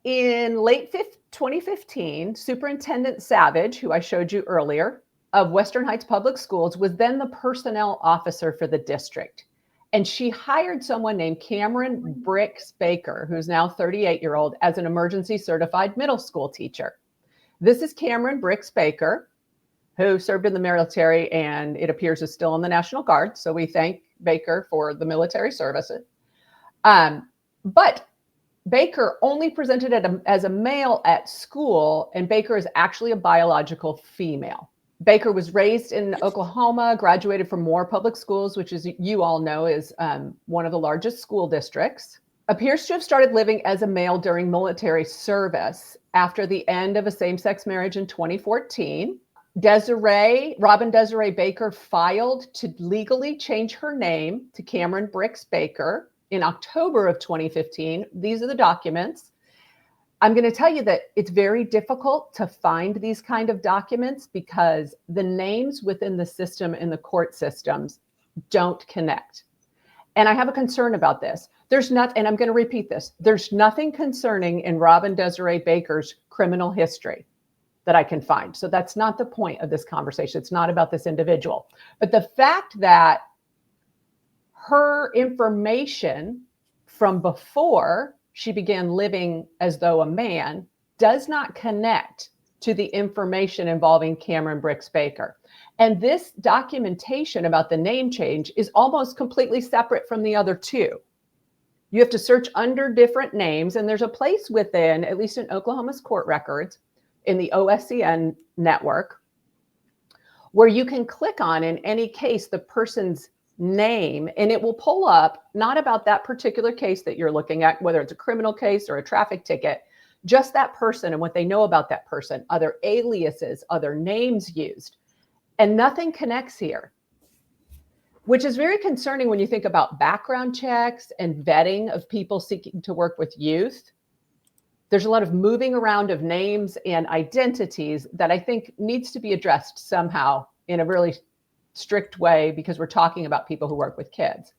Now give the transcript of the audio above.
In 2015, Superintendent Savage, who I showed you earlier, of Western Heights Public Schools, was then the personnel officer for the district. And she hired someone named Cameron Bricks Baker, who's now 38-year-old, as an emergency certified middle school teacher. This is Cameron Bricks Baker, who served in the military and it appears is still in the National Guard. So we thank Baker for the military services. But Baker only presented as a male at school, and Baker is actually a biological female. Baker was raised in Oklahoma, graduated from Moore Public Schools, which, as you all know, is one of the largest school districts. Appears to have started living as a male during military service after the end of a same-sex marriage in 2014. Robin Desiree Baker filed to legally change her name to Cameron Bricks Baker in October of 2015. These are the documents. I'm going to tell you that it's very difficult to find these kind of documents because the names within the system and the court systems don't connect. And I have a concern about this. And I'm going to repeat this, there's nothing concerning in Robin Desiree Baker's criminal history that I can find. So that's not the point of this conversation. It's not about this individual. But the fact that her information from before she began living as though a man does not connect to the information involving Cameron Bricks Baker. And this documentation about the name change is almost completely separate from the other two. You have to search under different names, and there's a place within, at least in Oklahoma's court records, in the OSCN network, where you can click on, in any case, the person's name, and it will pull up not about that particular case that you're looking at, whether it's a criminal case or a traffic ticket, just that person and what they know about that person, other aliases, other names used, and nothing connects here, which is very concerning when you think about background checks and vetting of people seeking to work with youth. There's a lot of moving around of names and identities that I think needs to be addressed somehow in a really strict way, because we're talking about people who work with kids.